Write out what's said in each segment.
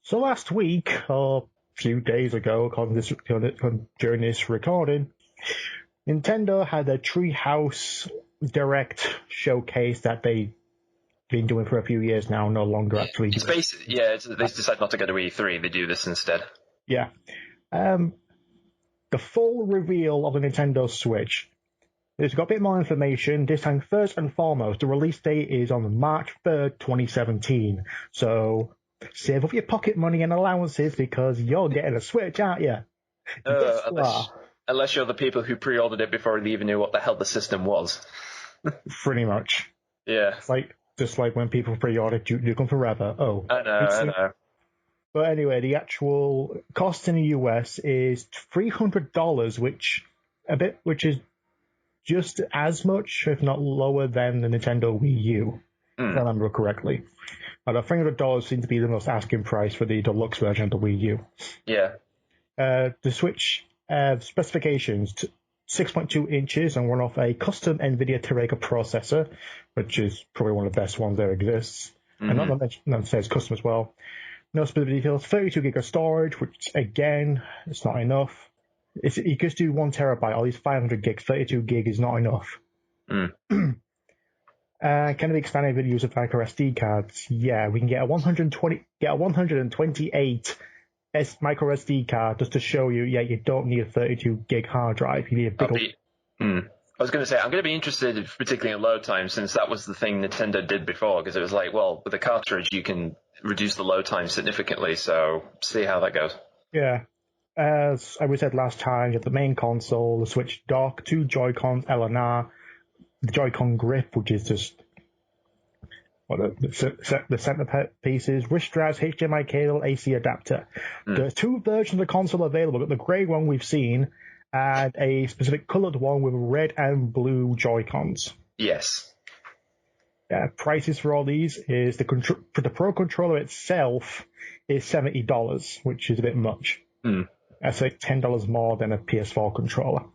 So last week, or a few days ago, during this recording, Nintendo had a Treehouse Direct showcase that they've been doing for a few years now, no longer actually. It's basically, they decide not to go to E3, they do this instead. Yeah. The full reveal of the Nintendo Switch. It's got a bit more information. This time, first and foremost, the release date is on March 3rd, 2017. So save up your pocket money and allowances because you're getting a Switch, aren't you? Unless you're the people who pre-ordered it before they even knew what the hell the system was. Pretty much. Yeah. It's just like when people pre-ordered Duke Nukem Forever. Oh. I know. But anyway, the actual cost in the US is $300, which is just as much, if not lower, than the Nintendo Wii U, if I remember correctly. Although $300 seems to be the most asking price for the deluxe version of the Wii U. Yeah. The Switch specifications, 6.2 inches and run off a custom NVIDIA Tegra processor, which is probably one of the best ones there exists. And not to mention, it says custom as well. No specific details. 32 gig of storage, which again, it's not enough. You just do 1 terabyte, all these 500 gigs, 32 gig is not enough. Can it be expanded with the use of micro SD cards? Yeah, we can get a 128 micro SD card just to show you, you don't need a 32 gig hard drive. You need a big. I was going to say, I'm going to be interested, particularly in load time, since that was the thing Nintendo did before, because it was like, well, with a cartridge, you can reduce the load time significantly, so see how that goes. Yeah. As we said last time, you have the main console, the Switch dock, 2 Joy-Cons L and R, the Joy-Con grip, which is just the center pieces, wrist straps, HDMI cable, AC adapter. There's 2 versions of the console available. The grey one we've seen, and a specific coloured one with red and blue Joy-Cons. Yes. Prices for all these is for the Pro Controller itself is $70, which is a bit much. That's like $10 more than a PS4 controller.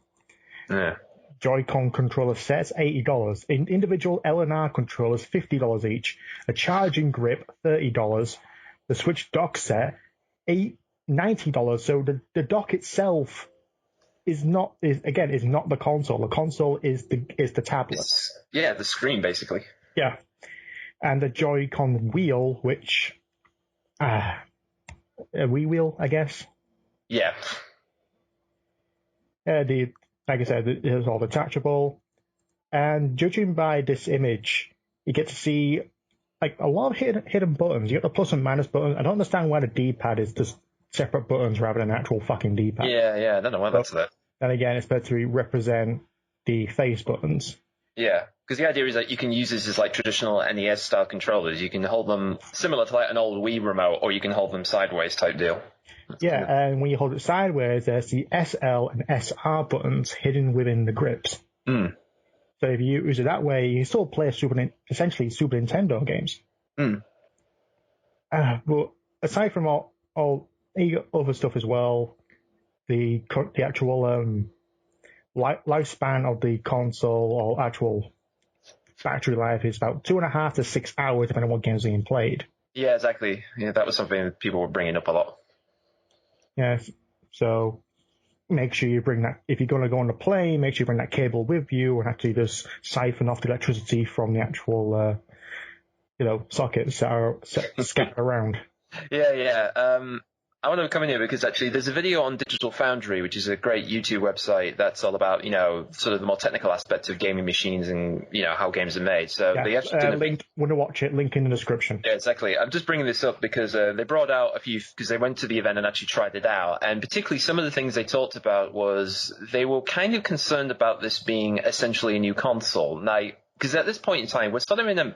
Yeah. Joy-Con controller sets, $80. Individual L and R controllers, $50 each. A charging grip, $30. The Switch dock set, $90. So the dock itself is not the console. The console is the tablet. The screen basically. Yeah. And the Joy-Con wheel, which a Wii wheel, I guess. Yeah. Like I said, it is all detachable. And judging by this image, you get to see like a lot of hidden buttons. You got the plus and minus buttons. I don't understand why the D-pad is just separate buttons rather than an actual fucking D-pad. Yeah, I don't know why that's that. And again, it's meant to represent the face buttons. Yeah, because the idea is that you can use this as like traditional NES-style controllers. You can hold them similar to like an old Wii remote, or you can hold them sideways type deal. And when you hold it sideways, there's the SL and SR buttons hidden within the grips. So if you use it that way, you can still play essentially Super Nintendo games. But aside from all other stuff as well, the actual lifespan of the console or actual battery life is about 2.5 to 6 hours, depending on what games are being played. Yeah, exactly. Yeah, that was something that people were bringing up a lot. Yes, so make sure you bring that, if you're going to go on the plane, make sure you bring that cable with you and actually just siphon off the electricity from the actual, sockets that are scattered around. Yeah. I want to come in here because actually there's a video on Digital Foundry, which is a great YouTube website that's all about, sort of the more technical aspects of gaming machines and, how games are made. So they actually want to watch it, link in the description. Yeah, exactly. I'm just bringing this up because they brought out a few, because they went to the event and actually tried it out. And particularly some of the things they talked about was they were kind of concerned about this being essentially a new console. Now, because at this point in time, we're sort of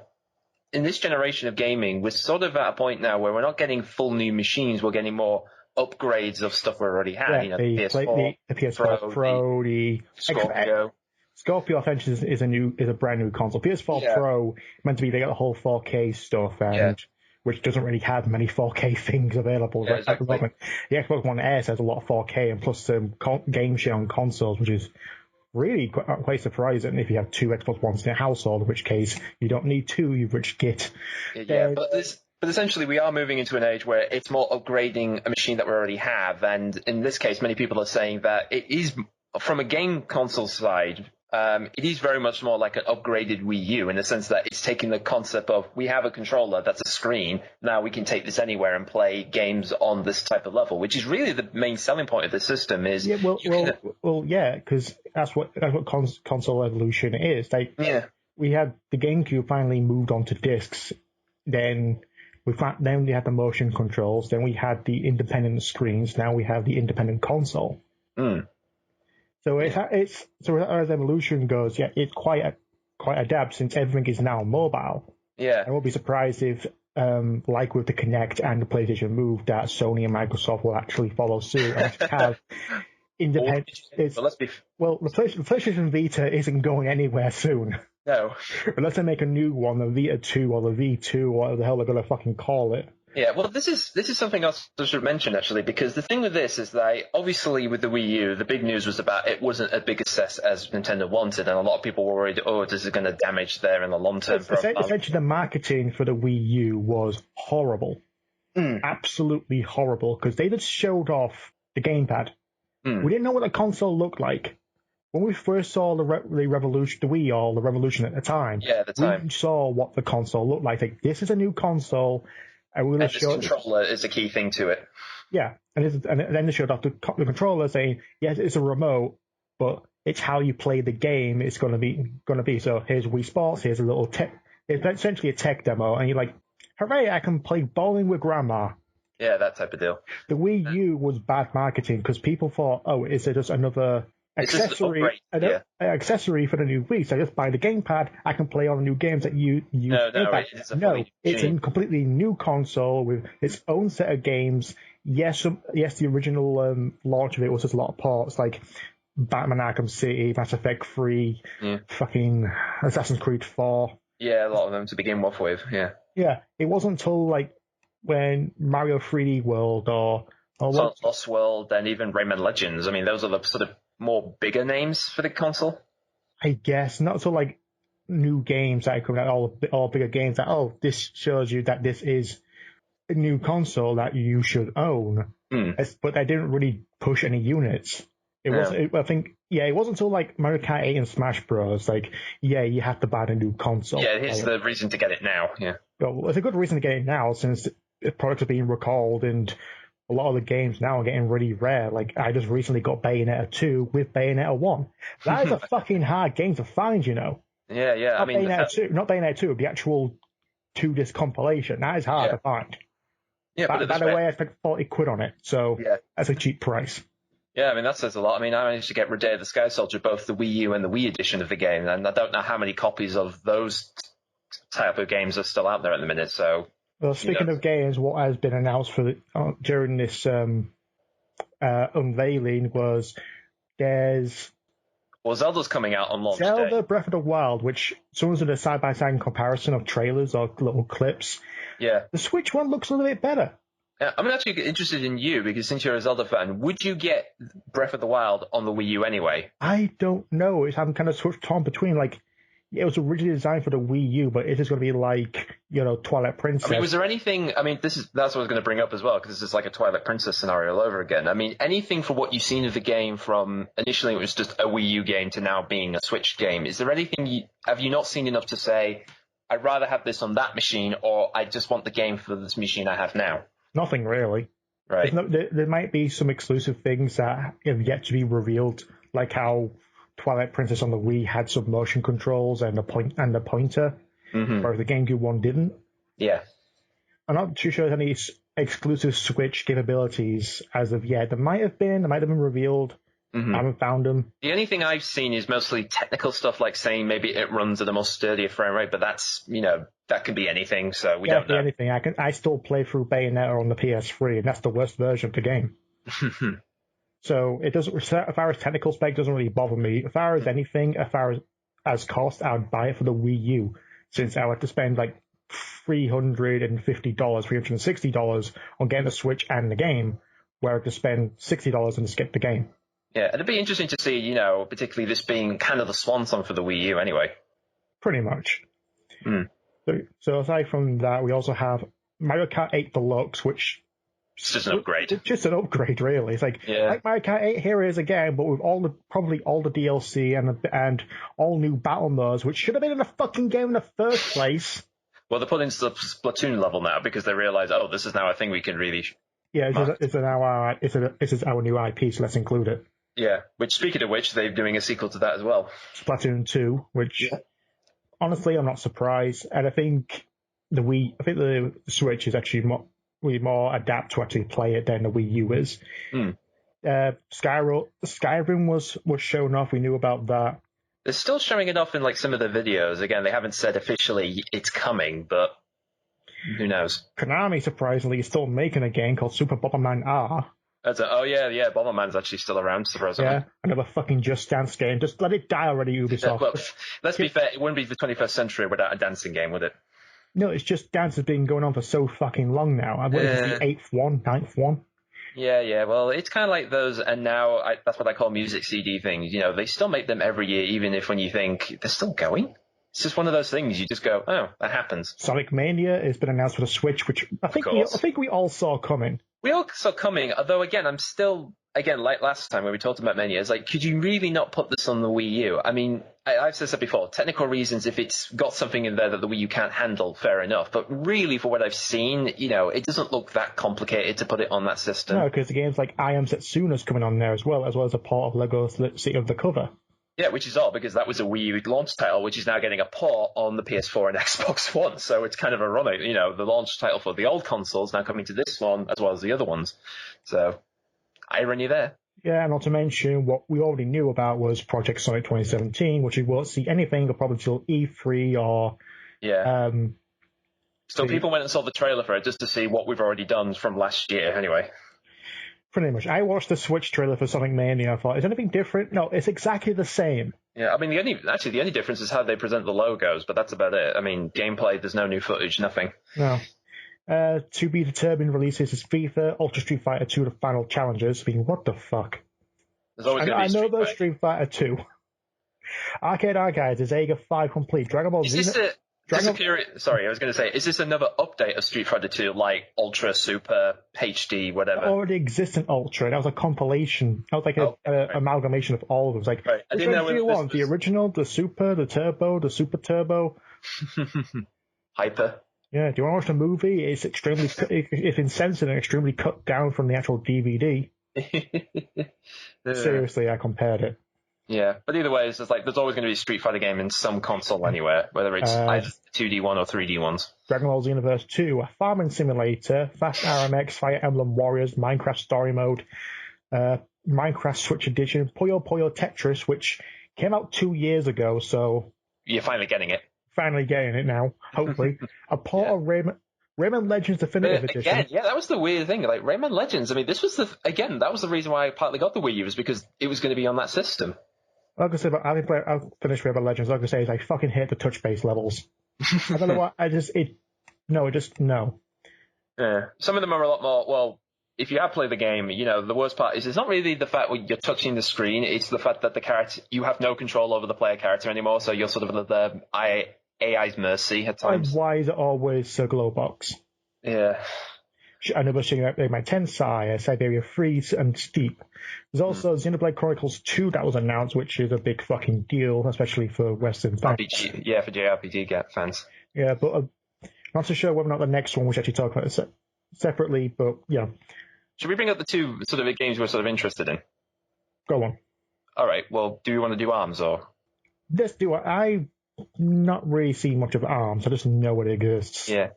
in this generation of gaming, we're sort of at a point now where we're not getting full new machines, we're getting more upgrades of stuff we already had. The PS4 Pro, the Scorpio. Scorpio Offensive is a brand new console. PS4 Pro meant to be they got the whole 4K stuff, which doesn't really have many 4K things available at the moment. The Xbox One S has a lot of 4K and plus some game share on consoles, which is really quite surprising if you have 2 Xbox Ones in a household, in which case you don't need 2, you which get. But But essentially, we are moving into an age where it's more upgrading a machine that we already have. And in this case, many people are saying that it is, from a game console side, it is very much more like an upgraded Wii U in the sense that it's taking the concept of we have a controller that's a screen. Now we can take this anywhere and play games on this type of level, which is really the main selling point of the system. Is yeah, because that's what console evolution is. We had the GameCube finally moved on to discs, then we had the motion controls, then we had the independent screens. Now we have the independent console. So as evolution goes, it's quite adept since everything is now mobile. Yeah, I won't be surprised if, like with the Kinect and the PlayStation Move, that Sony and Microsoft will actually follow suit and have independent. The PlayStation Vita isn't going anywhere soon. No, unless they make a new one, the Vita 2 or the V2 or whatever the hell they're gonna fucking call it. Yeah, well, this is something else I should mention, actually, because the thing with this is that, obviously, with the Wii U, the big news was about it wasn't a big success as Nintendo wanted, and a lot of people were worried, this is going to damage there in the long term. Essentially, the marketing for the Wii U was horrible. Absolutely horrible, because they just showed off the gamepad. We didn't know what the console looked like. When we first saw the Revolution, the Wii or the Revolution at the time, we saw what the console looked like. This is a new console. And this controller is a key thing to it. Yeah, and then they showed off the controller saying, yes, it's a remote, but it's how you play the game. It's going to be. So here's Wii Sports. Here's a little tech. It's essentially a tech demo, and you're like, hooray! I can play bowling with grandma. Yeah, that type of deal. The Wii U was bad marketing because people thought, is it just another accessory for the new Wii? So I just buy the gamepad. I can play all the new games that you use. It's a completely new console with its own set of games. Yes, the original launch of it was just a lot of ports like Batman Arkham City, Mass Effect 3, fucking Assassin's Creed 4. Yeah, a lot of them to begin with. Yeah, it wasn't until like when Mario 3D World or Lost World and even Rayman Legends. I mean, those are the sort of more bigger names for the console. I guess not so like new games that are coming out, all bigger games that this shows you that this is a new console that you should own. But they didn't really push any units. It wasn't until like Mario Kart 8 and Smash Bros. You have to buy the new console. Yeah, here's the reason to get it now. Yeah. Well, it's a good reason to get it now since the products are being recalled and a lot of the games now are getting really rare. Like, I just recently got Bayonetta 2 with Bayonetta 1. That is a fucking hard game to find, you know. Yeah. Not Bayonetta 2, the actual 2-disc compilation. That is hard to find. Yeah, by the way, I spent 40 quid on it, so that's a cheap price. Yeah, I mean, that says a lot. I mean, I managed to get Day of the Sky Soldier, both the Wii U and the Wii edition of the game, and I don't know how many copies of those type of games are still out there at the minute, so... Well, speaking of games, what has been announced during this unveiling was Zelda's coming out on launch Zelda day. Breath of the Wild, which someone's did a side-by-side comparison of trailers or little clips. Yeah. The Switch one looks a little bit better. I'm actually interested in you, because since you're a Zelda fan, would you get Breath of the Wild on the Wii U anyway? I don't know. I'm kind of torn between, it was originally designed for the Wii U, but it is going to be like, Twilight Princess. I mean, was there anything, that's what I was going to bring up as well, because this is like a Twilight Princess scenario all over again. I mean, anything from what you've seen of the game from initially it was just a Wii U game to now being a Switch game, is there anything, have you not seen enough to say, I'd rather have this on that machine, or I just want the game for this machine I have now? Nothing really. Right. There might be some exclusive things that have yet to be revealed, like how Twilight Princess on the Wii had some motion controls and the pointer, whereas the GameCube one didn't. Yeah. I'm not too sure there's any exclusive Switch capabilities as of yet. There might have been revealed. I haven't found them. The only thing I've seen is mostly technical stuff, like saying maybe it runs at a more sturdier frame rate, but that's, that could be anything, so we don't know. Anything. I still play through Bayonetta on the PS3, and that's the worst version of the game. So it doesn't, as far as technical spec, doesn't really bother me. As far as anything, as far as cost, I would buy it for the Wii U, since I would have to spend like $350, $360 on getting the Switch and the game, where I could spend $60 and skip the game. Yeah, it'd be interesting to see, particularly this being kind of the swan song for the Wii U anyway. Pretty much. So aside from that, we also have Mario Kart 8 Deluxe, which It's just an upgrade. It's just an upgrade, really. It's like Mario Kart 8, here it is again, but with probably all the DLC and all new battle modes, which should have been in the fucking game in the first place. Well, they're putting into the Splatoon level now because they realise, this is now a thing we can really. Yeah, it's our new IP, so let's include it. Yeah, which, speaking of which, they're doing a sequel to that as well. Splatoon 2, which honestly I'm not surprised, and I think the Switch is actually more adapt to actually play it than the Wii U is. Skyrim was shown off. We knew about that. They're still showing it off in some of the videos. Again, they haven't said officially it's coming, but who knows? Konami, surprisingly, is still making a game called Super Bomberman R. Bomberman's actually still around, surprisingly. Yeah, another fucking Just Dance game. Just let it die already, Ubisoft. Well, let's be fair, it wouldn't be the 21st century without a dancing game, would it? No, it's Just Dance has been going on for so fucking long now. What is the 9th one? Yeah, well, it's kind of like those, and now that's what I call music CD things. They still make them every year, even if when you think they're still going. It's just one of those things you just go, oh, that happens. Sonic Mania has been announced for the Switch, which I think we all saw coming. We all saw coming, although again, I'm still, like last time when we talked about Mania, it's like, could you really not put this on the Wii U? I mean, I've said that before, technical reasons, if it's got something in there that the Wii U can't handle, fair enough. But really, for what I've seen, it doesn't look that complicated to put it on that system. No, because the games like I Am Setsuna's coming on there as well as a part of Lego's City of the Cover. Yeah, which is odd because that was a Wii U launch title, which is now getting a port on the PS4 and Xbox One. So it's kind of ironic, the launch title for the old consoles now coming to this one as well as the other ones. So irony there. Yeah, and not to mention what we already knew about was Project Sonic 2017, which we won't see anything probably until E3 or... Yeah. So people went and saw the trailer for it just to see what we've already done from last year anyway. Pretty much. I watched the Switch trailer for Sonic Mania. I thought, is anything different? No, it's exactly the same. Yeah, I mean, the only difference is how they present the logos, but that's about it. I mean, gameplay, there's no new footage, nothing. No. To be determined releases is FIFA, Ultra Street Fighter 2, the final challenges. I mean, what the fuck? There's always going to be I know those Street Fighter 2. Arcade Archives is Ega 5 complete. Dragon Ball Z. Sorry, I was going to say, is this another update of Street Fighter 2, like Ultra, Super, HD, whatever? It already exists in Ultra. That was a compilation. That was like an amalgamation of all of them. It was like, right. which one do you want? The original, the Super, the Turbo, the Super Turbo? Hyper. Yeah, do you want to watch the movie? It's in censored and extremely cut down from the actual DVD. Seriously, I compared it. Yeah, but either way, it's just like there's always going to be a Street Fighter game in some console anywhere, whether it's either 2D one or 3D ones. Dragon Ball Xenoverse 2, a farming simulator, Fast RMX, Fire Emblem Warriors, Minecraft Story Mode, Minecraft Switch Edition, Puyo Puyo Tetris, which came out 2 years ago, so... You're finally getting it. Finally getting it now, hopefully. A port of Rayman Legends Definitive Edition. Again, yeah, that was the weird thing. Like, Rayman Legends, I mean, that was the reason why I partly got the Wii U, was because it was going to be on that system. Like I said, I'll finish Rayman Legends. Like I say, I fucking hate the touch-based levels. I don't know what, no. Yeah, some of them are a lot more, well, if you have played the game, the worst part is it's not really the fact that you're touching the screen, it's the fact that the character, you have no control over the player character anymore, so you're sort of the AI's mercy at times. Why is it always a glow box? Yeah. I know seeing that my Tensai, Siberia Freeze, and Steep. There's also Xenoblade Chronicles 2 that was announced, which is a big fucking deal, especially for Western fans. Yeah, for JRPG fans. Yeah, but not so sure whether or not the next one we should actually talk about it separately, but yeah. Should we bring up the two sort of games we're sort of interested in? Go on. All right, well, do you want to do ARMS or? Let's do it. I've not really seen much of ARMS, I just know it exists. Yeah.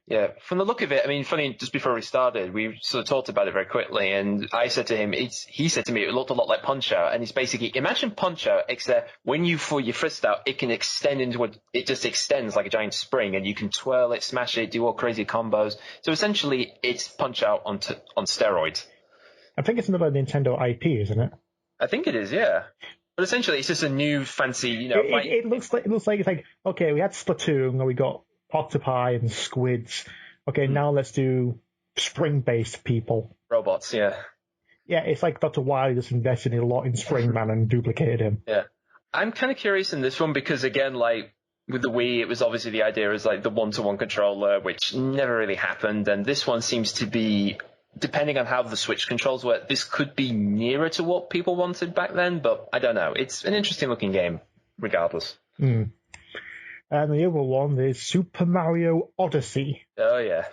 Yeah, from the look of it, I mean, funny, just before we started, we sort of talked about it very quickly, and I said to him, he said to me, it looked a lot like Punch-Out, and it's basically, imagine Punch-Out, except when you pull your fist out, it can extend it just extends like a giant spring, and you can twirl it, smash it, do all crazy combos. So essentially, it's Punch-Out on steroids. I think it's another Nintendo IP, isn't it? I think it is, yeah. But essentially, it's just a new fancy, It looks like it's like, okay, we had Splatoon, and we got octopi and squids. Okay, now let's do spring-based people. Robots, yeah. Yeah, it's like Dr. Wily just invested a lot in Springman and duplicated him. Yeah. I'm kind of curious in this one because, again, like, with the Wii, it was obviously the idea is like the one-to-one controller, which never really happened. And this one seems to be, depending on how the Switch controls work, this could be nearer to what people wanted back then. But I don't know. It's an interesting-looking game, regardless. And the other one is Super Mario Odyssey. Oh, yeah.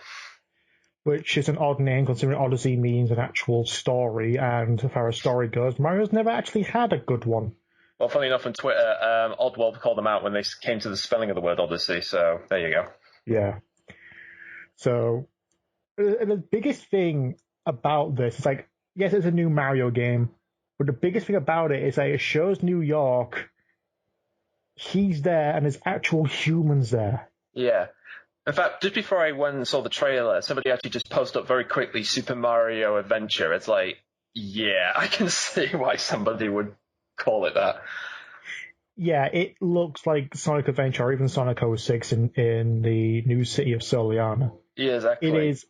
Which is an odd name, considering Odyssey means an actual story, and as far as story goes, Mario's never actually had a good one. Well, funny enough, on Twitter, Oddworld called them out when they came to the spelling of the word Odyssey, so there you go. Yeah. So, the biggest thing about this is, like, yes, it's a new Mario game, but the biggest thing about it is that it shows New York, he's there, and there's actual humans there. Yeah. In fact, just before I went and saw the trailer, somebody actually just posted up very quickly Super Mario Adventure. It's like, yeah, I can see why somebody would call it that. Yeah, it looks like Sonic Adventure or even Sonic 06 in the new city of Soliana. Yeah, exactly. It is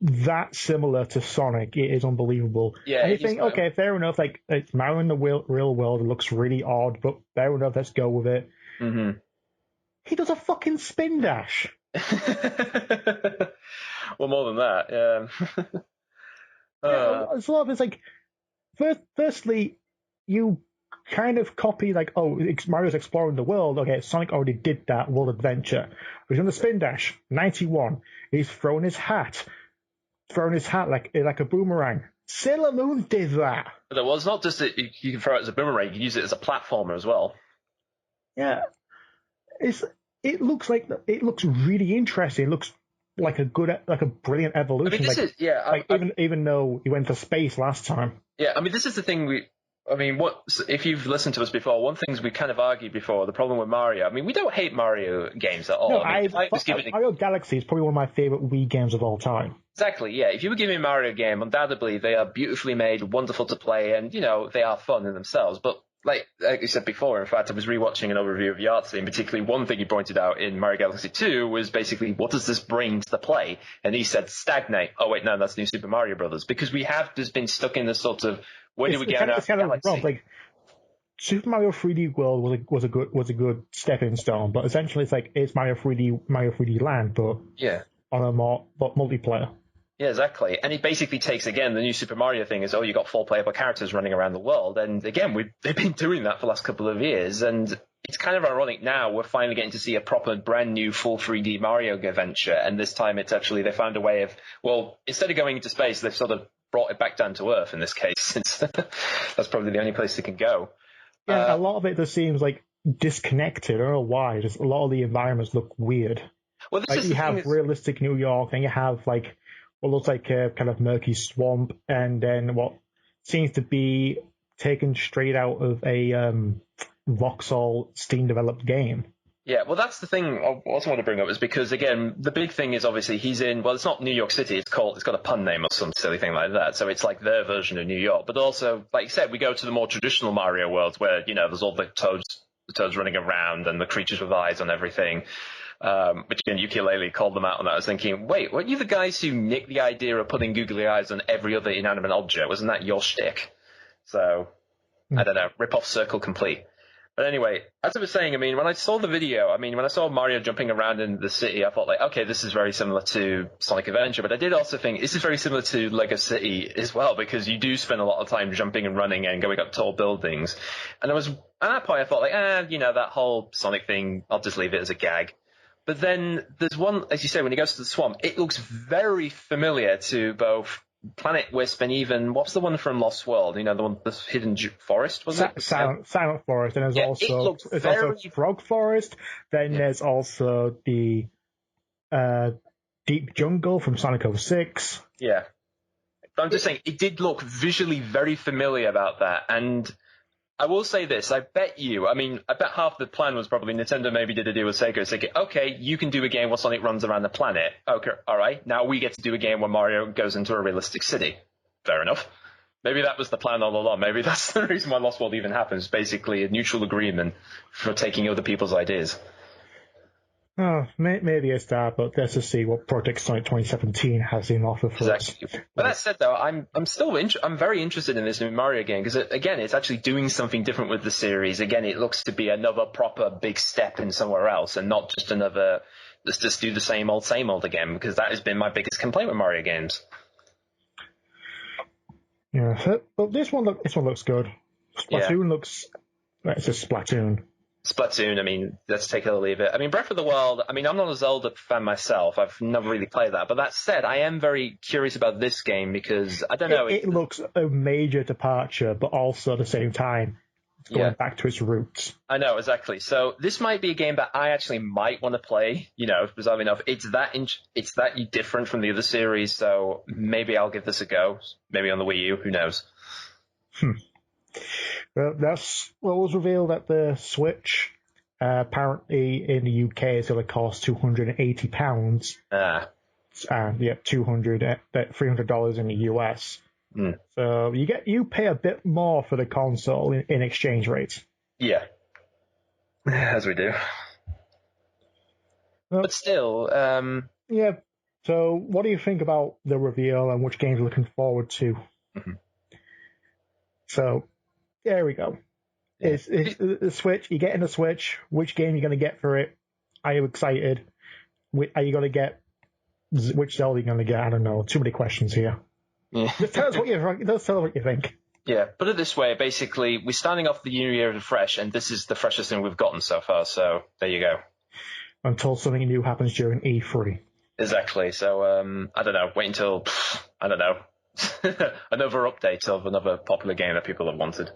that similar to Sonic. It is unbelievable. Yeah, and you think, okay, fair enough, like, it's Mario in the real world, it looks really odd, but fair enough, let's go with it. Mm-hmm. He does a fucking spin dash. Well, more than that, yeah. It's a lot of it's like, firstly, you kind of copy, like, oh, Mario's exploring the world. Okay, Sonic already did that, World Adventure. But he's on the spin dash, 91. He's throwing his hat like a boomerang. Sailor Moon did that. Well, it's not just that you can throw it as a boomerang, you can use it as a platformer as well. Yeah. It looks really interesting. It looks like a brilliant evolution. I mean, even though he went to space last time. Yeah, I mean, this is the thing if you've listened to us before, one thing we kind of argued before, the problem with Mario, I mean, we don't hate Mario games at all. No, Mario Galaxy is probably one of my favorite Wii games of all time. Exactly, yeah. If you were giving me a Mario game, undoubtedly they are beautifully made, wonderful to play, and, they are fun in themselves. But like you said before, in fact, I was rewatching an overview of Yahtzee, and particularly one thing he pointed out in Mario Galaxy 2 was basically, what does this bring to the play? And he said, stagnate. Oh, wait, no, that's New Super Mario Brothers. Because we have just been stuck in this sort of, where do we get out of Galaxy? Wrong. Like, Super Mario 3D World was a good stepping stone, but essentially it's Mario 3D Land, but yeah, on a more multiplayer. Yeah, exactly. And it basically takes, again, the new Super Mario thing is, you got 4 playable characters running around the world. And again, they've been doing that for the last couple of years. And it's kind of ironic now we're finally getting to see a proper brand new full 3D Mario adventure. And this time it's actually, they found a way of, instead of going into space, they've sort of brought it back down to Earth in this case, since that's probably the only place they can go. Yeah, a lot of it just seems like disconnected. I don't know why. Just a lot of the environments look weird. Well, you have realistic New York, and you have what looks like a kind of murky swamp, and then what seems to be taken straight out of a Vauxhall Steam-developed game. Yeah, well, that's the thing I also want to bring up, is because, again, the big thing is obviously he's in, it's not New York City, it's got a pun name or some silly thing like that, so it's like their version of New York. But also, like you said, we go to the more traditional Mario worlds where, there's all the toads running around and the creatures with eyes on everything. Which again, Ukulele called them out on that. I was thinking, wait, weren't you the guys who nicked the idea of putting googly eyes on every other inanimate object? Wasn't that your shtick? So, I don't know, rip-off circle complete. But anyway, as I was saying, I mean, when I saw the video, when I saw Mario jumping around in the city, I thought okay, this is very similar to Sonic Adventure, but I did also think this is very similar to Lego City as well, because you do spend a lot of time jumping and running and going up tall buildings. And at that point I thought that whole Sonic thing, I'll just leave it as a gag. But then there's one, as you say, when he goes to the swamp, it looks very familiar to both Planet Wisp and even, what's the one from Lost World? The one, the hidden forest, was it? Silent Forest, and there's also Frog Forest. Then there's also the Deep Jungle from Sonic 06. Yeah. But I'm just saying, it did look visually very familiar about that, and I will say this, I bet half the plan was probably Nintendo maybe did a deal with Sega, saying, okay, you can do a game where Sonic runs around the planet. Okay, alright, now we get to do a game where Mario goes into a realistic city. Fair enough. Maybe that was the plan all along. Maybe that's the reason why Lost World even happens, basically a neutral agreement for taking other people's ideas. Oh, maybe a start, but let's just see what Project Sonic 2017 has in offer for us. Exactly. But that said, though, I'm very interested in this new Mario game because again, it's actually doing something different with the series. Again, it looks to be another proper big step in somewhere else, and not just another. Let's just do the same old again, because that has been my biggest complaint with Mario games. Yeah, but this one looks good. Splatoon looks. It's just Splatoon. Splatoon, I mean, let's take it or leave it. I mean, Breath of the Wild, I mean, I'm not a Zelda fan myself. I've never really played that. But that said, I am very curious about this game because, I don't know. It looks a major departure, but also at the same time, it's going back to its roots. I know, exactly. So this might be a game that I actually might want to play, bizarrely enough. It's that different from the other series, so maybe I'll give this a go. Maybe on the Wii U, who knows? Well, what was revealed at the Switch. Apparently, in the UK, it's going to cost £280. And $300 in the US. So you pay a bit more for the console in exchange rates. Yeah, as we do. Well, but still, yeah. So, what do you think about the reveal and which games you're looking forward to? Mm-hmm. So, there we go. It's the Switch. You're getting the Switch. Which game are you going to get for it? Are you excited? Are you going to get which Zelda are you going to get? I don't know. Too many questions here. Yeah. Just tell us what you think. Yeah, put it this way. Basically, we're starting off the new year fresh, and this is the freshest thing we've gotten so far. So there you go. Until something new happens during E3. Exactly. So I don't know. Wait until I don't know another update of another popular game that people have wanted.